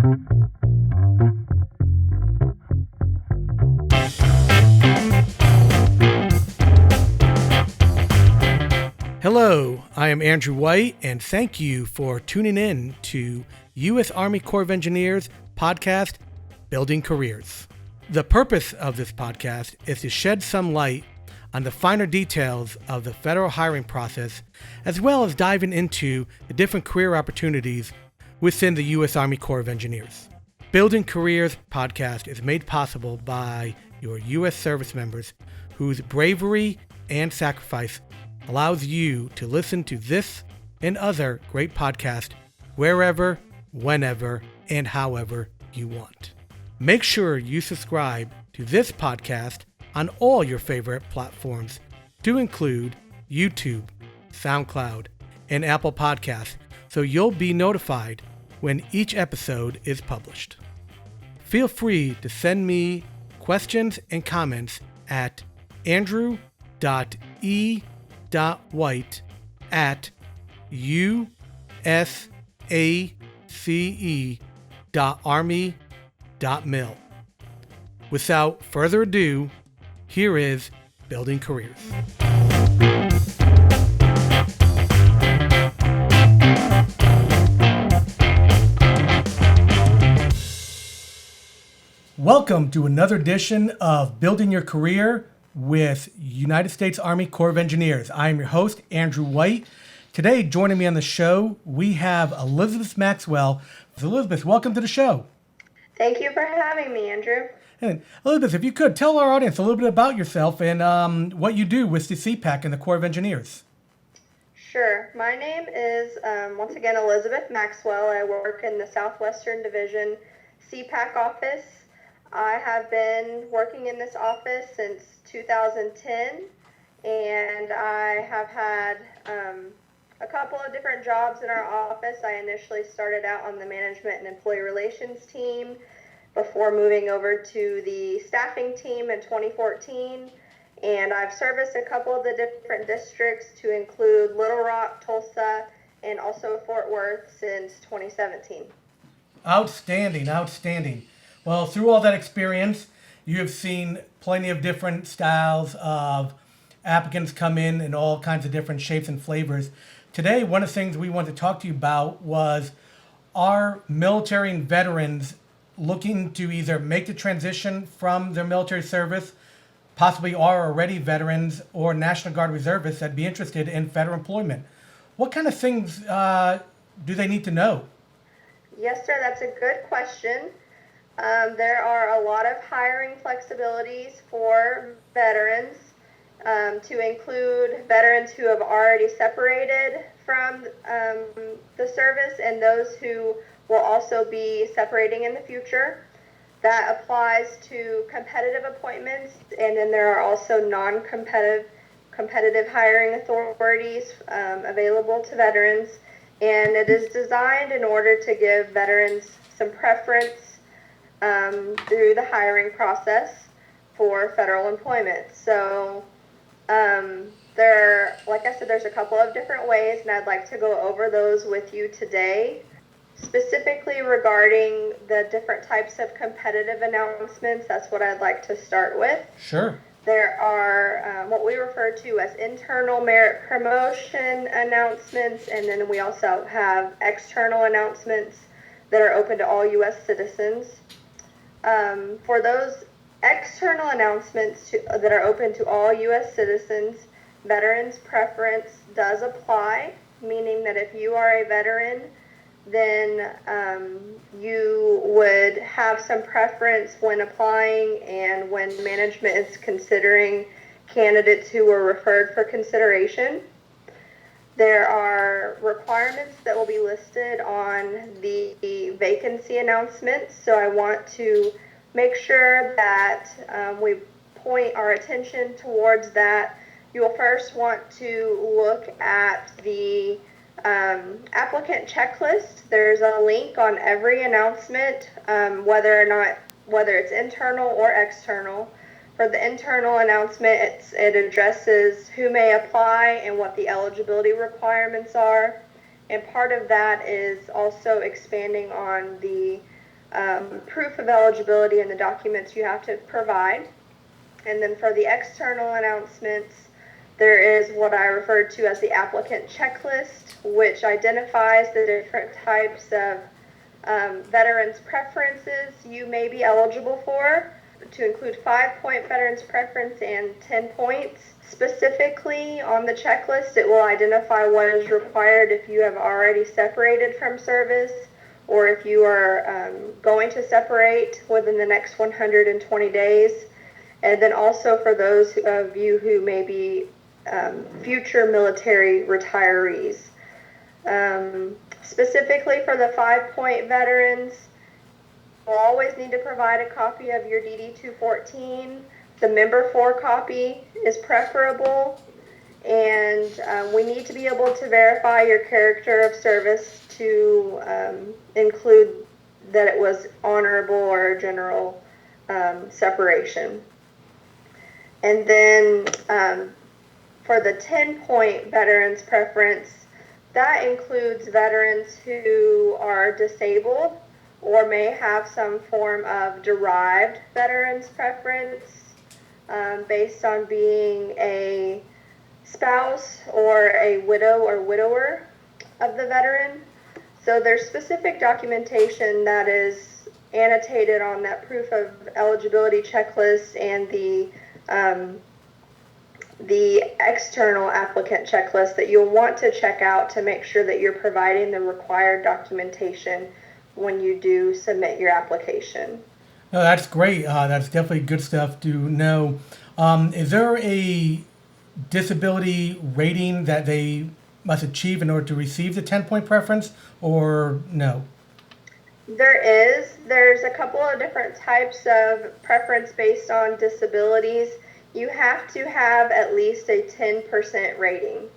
Hello, I am Andrew White, and thank you for tuning in to U.S. Army Corps of Engineers podcast, Building Careers. The purpose of this podcast is to shed some light on the finer details of the federal hiring process, as well as diving into the different career opportunities within the U.S. Army Corps of Engineers. Building Careers podcast is made possible by your U.S. service members whose bravery and sacrifice allows you to listen to this and other great podcasts wherever, whenever, and however you want. Make sure you subscribe to this podcast on all your favorite platforms to include YouTube, SoundCloud, and Apple Podcasts so you'll be notified when each episode is published. Feel free to send me questions and comments at andrew.e.white@usace.army.mil. Without further ado, here is Building Careers. Welcome to another edition of Building Your Career with United States Army Corps of Engineers. I am your host, Andrew White. Today, joining me on the show, we have Elizabeth Maxwell. Elizabeth, welcome to the show. Thank you for having me, Andrew. And Elizabeth, if you could, tell our audience a little bit about yourself and what you do with the CPAC and the Corps of Engineers. Sure. My name is, once again, Elizabeth Maxwell. I work in the Southwestern Division CPAC office. I have been working in this office since 2010, and I have had a couple of different jobs in our office. I initially started out on the management and employee relations team before moving over to the staffing team in 2014, and I've serviced a couple of the different districts to include Little Rock, Tulsa, and also Fort Worth since 2017. Outstanding. Well, through all that experience, you have seen plenty of different styles of applicants come in all kinds of different shapes and flavors. Today, one of the things we wanted to talk to you about was, are military and veterans looking to either make the transition from their military service, possibly are already veterans or National Guard reservists that'd be interested in federal employment? What kind of things do they need to know? Yes, sir, that's a good question. There are a lot of hiring flexibilities for veterans, to include veterans who have already separated from the service and those who will also be separating in the future. That applies to competitive appointments, and then there are also competitive hiring authorities available to veterans, and it is designed in order to give veterans some preference through the hiring process for federal employment. So like I said, there's a couple of different ways, and I'd like to go over those with you today. Specifically regarding the different types of competitive announcements, that's what I'd like to start with. Sure. There are what we refer to as internal merit promotion announcements, and then we also have external announcements that are open to all U.S. citizens. For those external announcements that are open to all U.S. citizens, veterans' preference does apply, meaning that if you are a veteran, then you would have some preference when applying and when management is considering candidates who were referred for consideration. There are requirements that will be listed on the vacancy announcements, so I want to make sure that we point our attention towards that. You will first want to look at the applicant checklist. There's a link on every announcement, whether it's internal or external. For the internal announcement, it addresses who may apply and what the eligibility requirements are. And part of that is also expanding on the proof of eligibility and the documents you have to provide. And then for the external announcements, there is what I refer to as the Applicant Checklist, which identifies the different types of veterans preferences you may be eligible for, to include 5-point veterans preference and 10 points. Specifically on the checklist, it will identify what is required if you have already separated from service or if you are going to separate within the next 120 days. And then also for those of you who may be future military retirees. Specifically for the 5-point veterans, you'll always need to provide a copy of your DD-214. The member 4 copy is preferable, and we need to be able to verify your character of service to include that it was honorable or general separation. And then for the 10-point veterans preference, that includes veterans who are disabled or may have some form of derived veterans preference based on being a spouse or a widow or widower of the veteran. So there's specific documentation that is annotated on that proof of eligibility checklist and the external applicant checklist that you'll want to check out to make sure that you're providing the required documentation when you do submit your application. No, that's great. That's definitely good stuff to know. Is there a disability rating that they must achieve in order to receive the 10-point preference, or no? There's a couple of different types of preference based on disabilities. You have to have at least a 10% rating.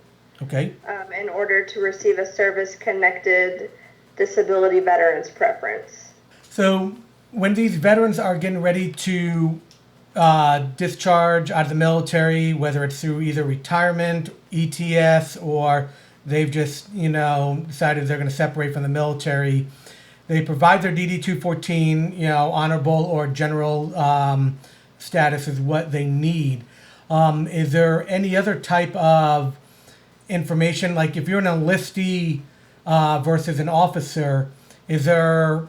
Okay. In order to receive a service-connected disability veterans preference. So when these veterans are getting ready to discharge out of the military, whether it's through either retirement, ETS, or they've just, decided they're going to separate from the military, they provide their DD-214, honorable or general status is what they need. Is there any other type of information, like if you're an enlistee versus an officer, is there,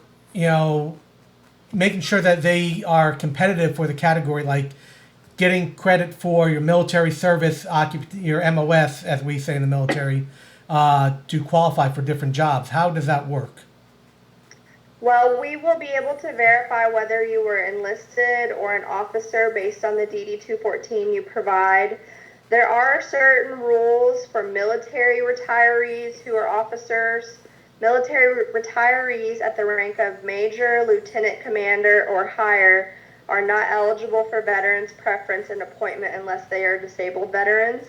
making sure that they are competitive for the category, like getting credit for your military service, your MOS, as we say in the military, to qualify for different jobs? How does that work? Well, we will be able to verify whether you were enlisted or an officer based on the DD-214 you provide. There are certain rules for military retirees who are officers. Military retirees at the rank of major, lieutenant commander, or higher are not eligible for veterans preference and appointment unless they are disabled veterans.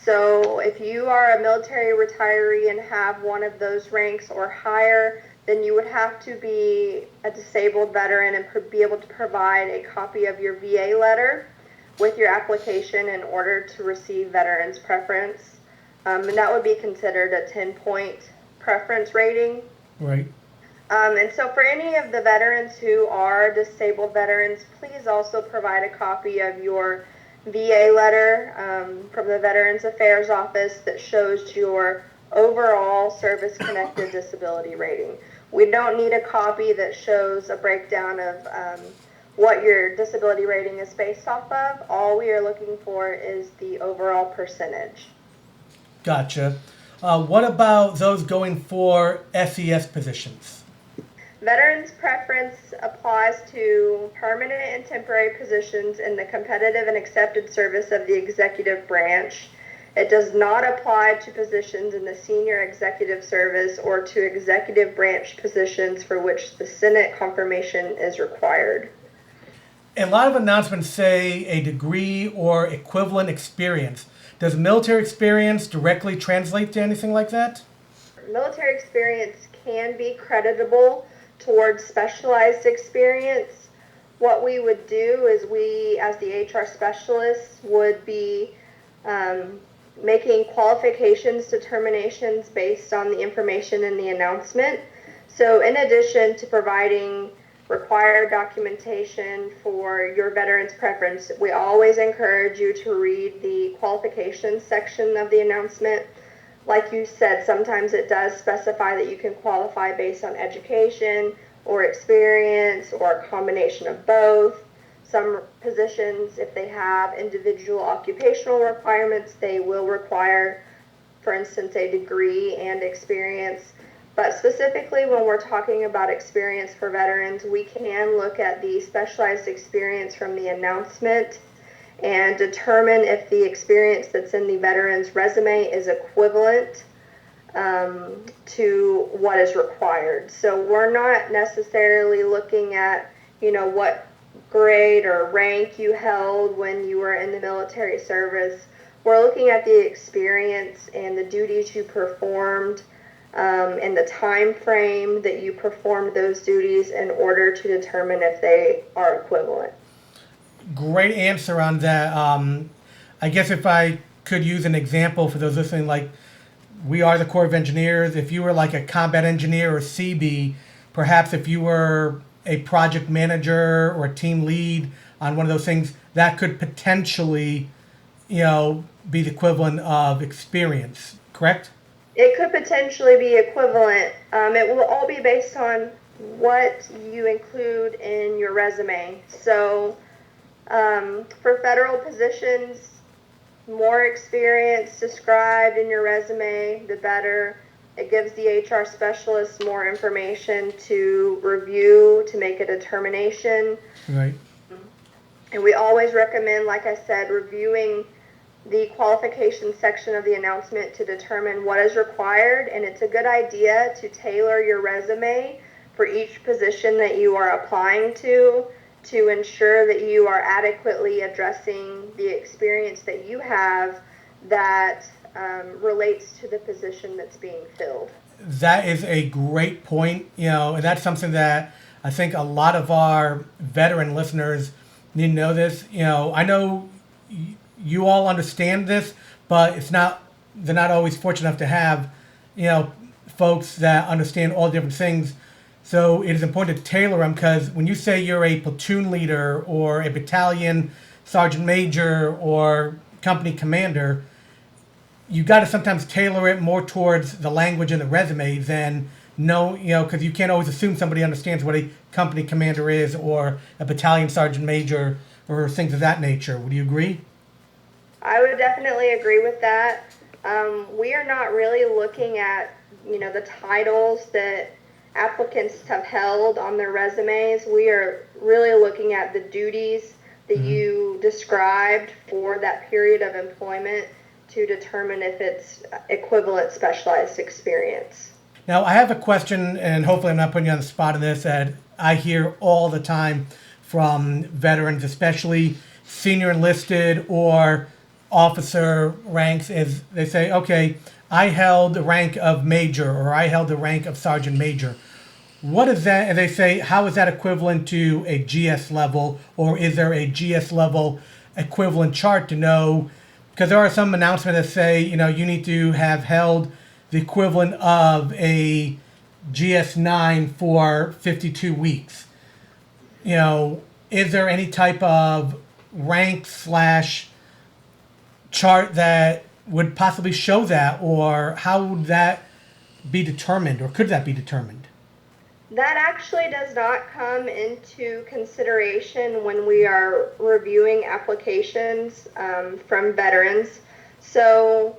So if you are a military retiree and have one of those ranks or higher, then you would have to be a disabled veteran and be able to provide a copy of your VA letter with your application in order to receive veterans preference. And that would be considered a 10-point preference rating. Right. And so for any of the veterans who are disabled veterans, please also provide a copy of your VA letter from the Veterans Affairs Office that shows your overall service-connected disability rating. We don't need a copy that shows a breakdown of what your disability rating is based off of. All we are looking for is the overall percentage. Gotcha. What about those going for SES positions? Veterans preference applies to permanent and temporary positions in the competitive and accepted service of the executive branch. It does not apply to positions in the senior executive service or to executive branch positions for which the Senate confirmation is required. A lot of announcements say a degree or equivalent experience. Does military experience directly translate to anything like that? Military experience can be creditable towards specialized experience. What we would do is we, as the HR specialists, would be making qualifications determinations based on the information in the announcement. So in addition to providing required documentation for your veteran's preference, we always encourage you to read the qualifications section of the announcement. Like you said, sometimes it does specify that you can qualify based on education or experience or a combination of both. Some positions, if they have individual occupational requirements, they will require, for instance, a degree and experience. But specifically when we're talking about experience for veterans, we can look at the specialized experience from the announcement and determine if the experience that's in the veteran's resume is equivalent to what is required. So we're not necessarily looking at, what grade or rank you held when you were in the military service. We're looking at the experience and the duties you performed and the time frame that you performed those duties in order to determine if they are equivalent. Great answer on that. I guess if I could use an example for those listening, like we are the Corps of Engineers. If you were like a combat engineer or CB, perhaps if you were a project manager or a team lead on one of those things, that could potentially, be the equivalent of experience, correct? It could potentially be equivalent. It will all be based on what you include in your resume. So for federal positions, more experience described in your resume, the better. It gives the HR specialist more information to review, to make a determination. Right. And we always recommend, like I said, reviewing the qualification section of the announcement to determine what is required. And it's a good idea to tailor your resume for each position that you are applying to ensure that you are adequately addressing the experience that you have that relates to the position that's being filled. That is a great point, and that's something that I think a lot of our veteran listeners need to know this. I know you all understand this, but they're not always fortunate enough to have, folks that understand all different things. So it is important to tailor them, because when you say you're a platoon leader or a battalion sergeant major or company commander, you got to sometimes tailor it more towards the language in the resume than because you can't always assume somebody understands what a company commander is or a battalion sergeant major or things of that nature. Would you agree? I would definitely agree with that. We are not really looking at, the titles that applicants have held on their resumes. We are really looking at the duties that you described for that period of employment to determine if it's equivalent specialized experience. Now, I have a question, and hopefully I'm not putting you on the spot in this, that I hear all the time from veterans, especially senior enlisted or officer ranks, is they say, okay, I held the rank of major or I held the rank of sergeant major. What is that? And they say, how is that equivalent to a GS level, or is there a GS level equivalent chart to know? Because there are some announcements that say, you need to have held the equivalent of a GS9 for 52 weeks. Is there any type of rank / chart that would possibly show that, or how would that be determined, or could that be determined? That actually does not come into consideration when we are reviewing applications from veterans. So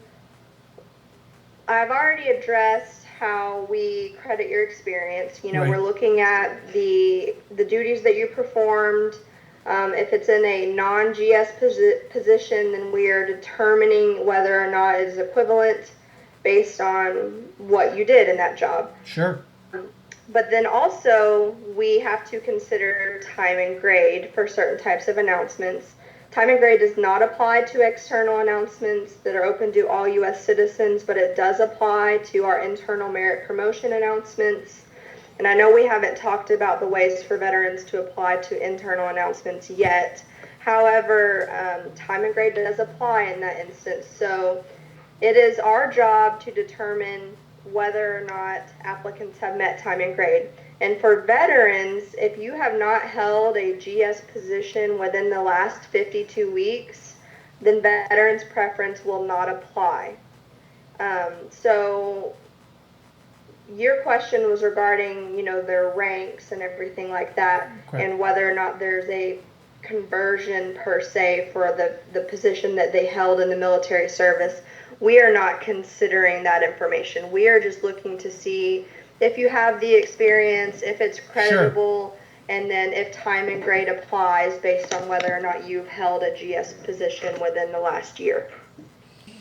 I've already addressed how we credit your experience. Right. We're looking at the duties that you performed. If it's in a non-GS position, then we are determining whether or not it is equivalent based on what you did in that job. Sure. But then also we have to consider time and grade for certain types of announcements. Time and grade does not apply to external announcements that are open to all U.S. citizens, but it does apply to our internal merit promotion announcements. And I know we haven't talked about the ways for veterans to apply to internal announcements yet. However, time and grade does apply in that instance. So it is our job to determine whether or not applicants have met time and grade. And for veterans, if you have not held a GS position within the last 52 weeks, then veterans preference will not apply. So your question was regarding, their ranks and everything like that, Correct. and whether or not there's a conversion per se for the position that they held in the military service. We are not considering that information. We are just looking to see if you have the experience, if it's creditable, and then if time and grade applies based on whether or not you've held a GS position within the last year.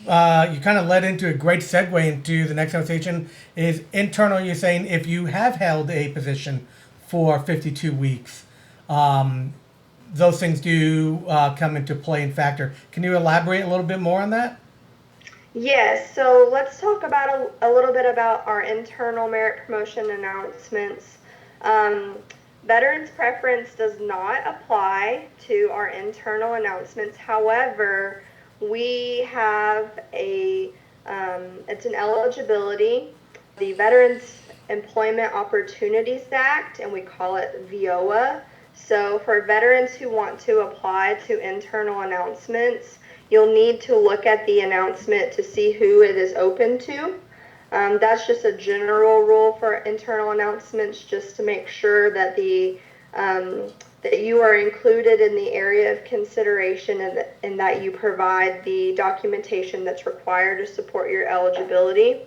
You kind of led into a great segue into the next conversation is internal. You're saying if you have held a position for 52 weeks, those things do come into play and factor. Can you elaborate a little bit more on that? Yes, so let's talk about a little bit about our internal merit promotion announcements. Veterans preference does not apply to our internal announcements. However, we have it's an eligibility, the Veterans Employment Opportunities Act, and we call it VOA. So for veterans who want to apply to internal announcements, you'll need to look at the announcement to see who it is open to. That's just a general rule for internal announcements, just to make sure that that you are included in the area of consideration and that you provide the documentation that's required to support your eligibility.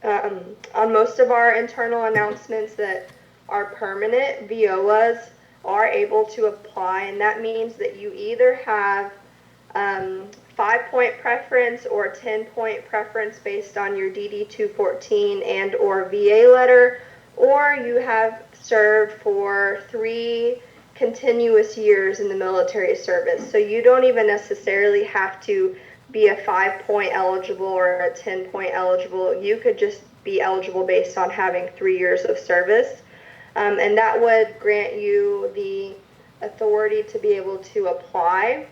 On most of our internal announcements that are permanent, VOAs are able to apply, and that means that you either have 5-point preference or 10-point preference based on your DD 214 and or VA letter, or you have served for 3 continuous years in the military service. So you don't even necessarily have to be a 5-point eligible or a 10-point eligible. You could just be eligible based on having 3 years of service. And that would grant you the authority to be able to apply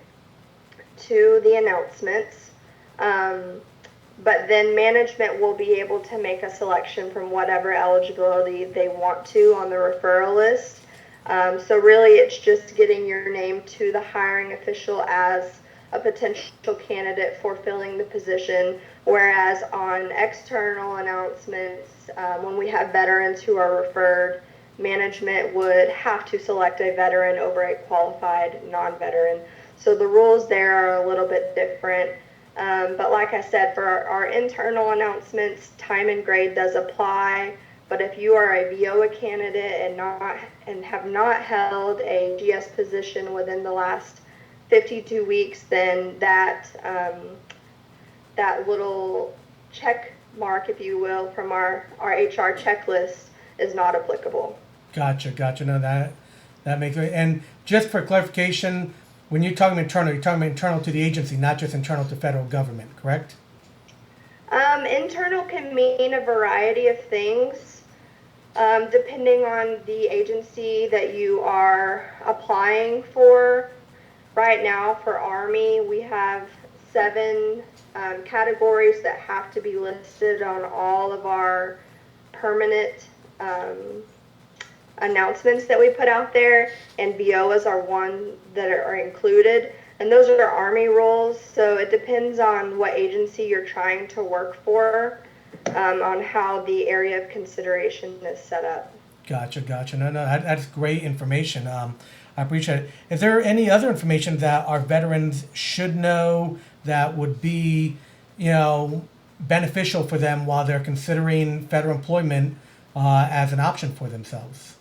to the announcements. But then management will be able to make a selection from whatever eligibility they want to on the referral list. So really it's just getting your name to the hiring official as a potential candidate for filling the position, whereas on external announcements, when we have veterans who are referred, management would have to select a veteran over a qualified non-veteran. So the rules there are a little bit different. But like I said, for our internal announcements, time and grade does apply. But if you are a VOA candidate and have not held a GS position within the last 52 weeks, then that little check mark, if you will, from our HR checklist is not applicable. Gotcha. No, that makes it. And just for clarification, when you're talking internal, you're talking about internal to the agency, not just internal to federal government, correct? Internal can mean a variety of things, depending on the agency that you are applying for. Right now for Army, we have 7 categories that have to be listed on all of our permanent announcements that we put out there, and VOAs are one that are included, and those are Army roles. So it depends on what agency you're trying to work for, on how the area of consideration is set up. Gotcha. No, that's great information. I appreciate it. Is there any other information that our veterans should know that would be, beneficial for them while they're considering federal employment as an option for themselves?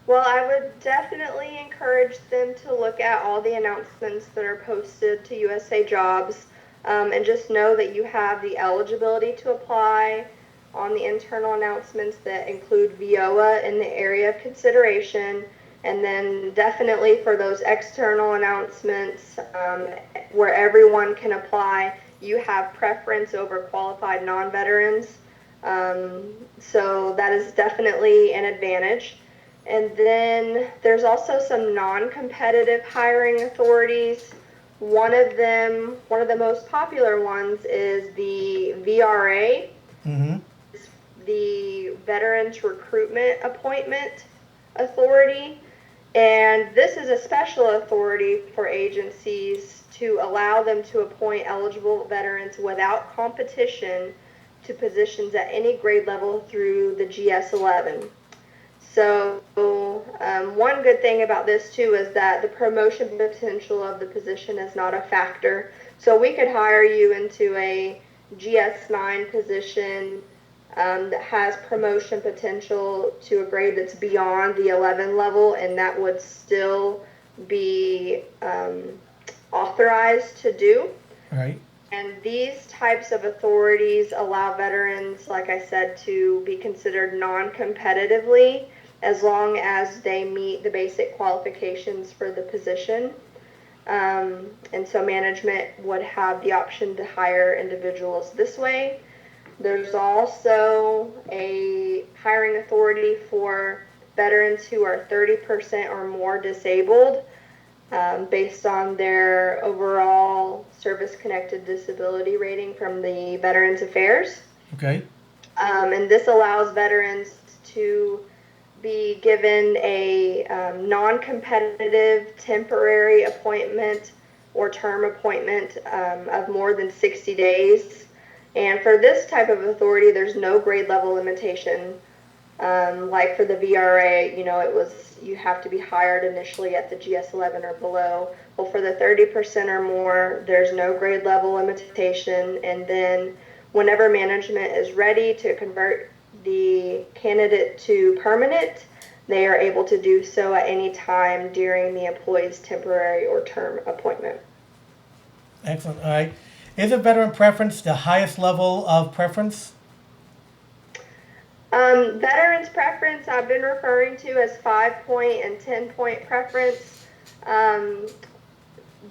Well, I would definitely encourage them to look at all the announcements that are posted to USA Jobs, and just know that you have the eligibility to apply on the internal announcements that include VOA in the area of consideration. And then definitely for those external announcements, where everyone can apply, you have preference over qualified non-veterans. So that is definitely an advantage. And then there's also some non-competitive hiring authorities. One of the most popular ones is the VRA, Mm-hmm. The Veterans Recruitment Appointment Authority. And this is a special authority for agencies to allow them to appoint eligible veterans without competition to positions at any grade level through the GS-11. So one good thing about this too is that the promotion potential of the position is not a factor. So we could hire you into a GS-9 position that has promotion potential to a grade that's beyond the 11 level, and that would still be authorized to do. Right. And these types of authorities allow veterans, like I said, to be considered non-competitively as long as they meet the basic qualifications for the position. And so management would have the option to hire individuals this way. There's also a hiring authority for veterans who are 30% or more disabled based on their overall service-connected disability rating from the Veterans Affairs. Okay. And this allows veterans to be given a non-competitive temporary appointment or term appointment of more than 60 days. And for this type of authority, there's no grade level limitation. Like for the VRA, you have to be hired initially at the GS-11 or below. Well, for the 30% or more, there's no grade level limitation. And then whenever management is ready to convert the candidate to permanent, they are able to do so at any time during the employee's temporary or term appointment. Excellent. All right. Is a veteran preference the highest level of preference? Veterans preference I've been referring to as 5-point and 10-point preference.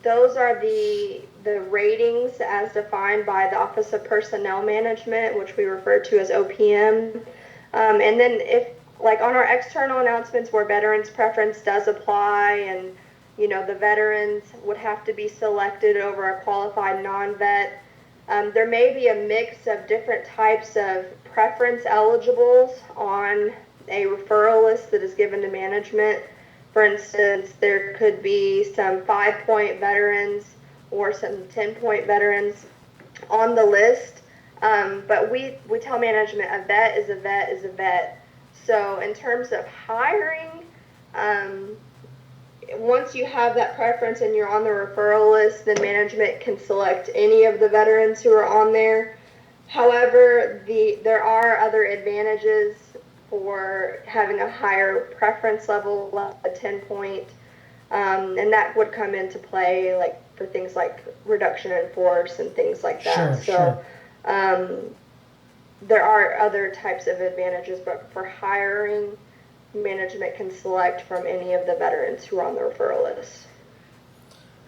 Those are the ratings as defined by the Office of Personnel Management, which we refer to as OPM. And then if, like on our external announcements where veterans preference does apply and, the veterans would have to be selected over a qualified non-vet, there may be a mix of different types of preference eligibles on a referral list that is given to management. For instance, there could be some 5-point veterans or some 10-point veterans on the list. But we tell management a vet is a vet is a vet. So in terms of hiring, once you have that preference and you're on the referral list, then management can select any of the veterans who are on there. However, there are other advantages for having a higher preference level, a 10-point, and that would come into play like for things like reduction in force and things like that. Sure. There are other types of advantages, but for hiring, management can select from any of the veterans who are on the referral list.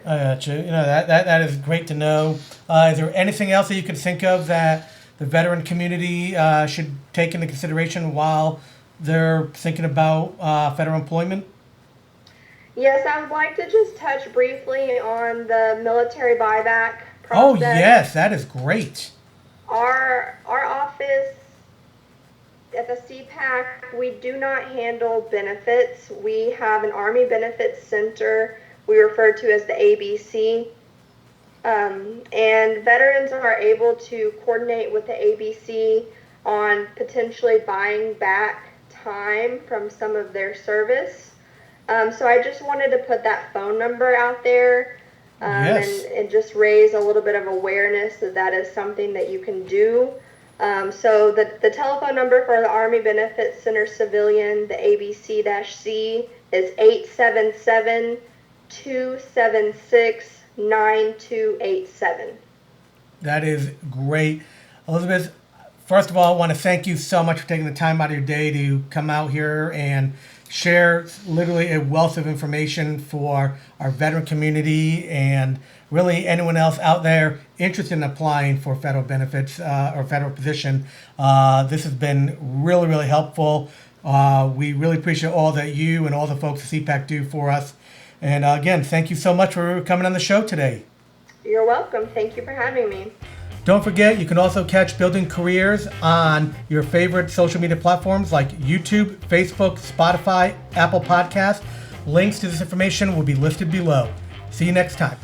I got you. That is great to know. Is there anything else that you could think of that the veteran community should take into consideration while they're thinking about federal employment? Yes, I would like to just touch briefly on the military buyback process. Oh, yes, that is great. Our office at the CPAC, we do not handle benefits. We have an Army Benefits Center we refer to as the ABC. And veterans are able to coordinate with the ABC on potentially buying back time from some of their service. So I just wanted to put that phone number out there and just raise a little bit of awareness that is something that you can do. So the telephone number for the Army Benefits Center Civilian, the ABC-C, is 877-276-9287. That is great. Elizabeth, first of all, I want to thank you so much for taking the time out of your day to come out here and share literally a wealth of information for our veteran community and really anyone else out there interested in applying for federal benefits or federal position. This has been really, really helpful. We really appreciate all that you and all the folks at CPAC do for us. And again, thank you so much for coming on the show today. You're welcome. Thank you for having me. Don't forget, you can also catch Building Careers on your favorite social media platforms like YouTube, Facebook, Spotify, Apple Podcasts. Links to this information will be listed below. See you next time.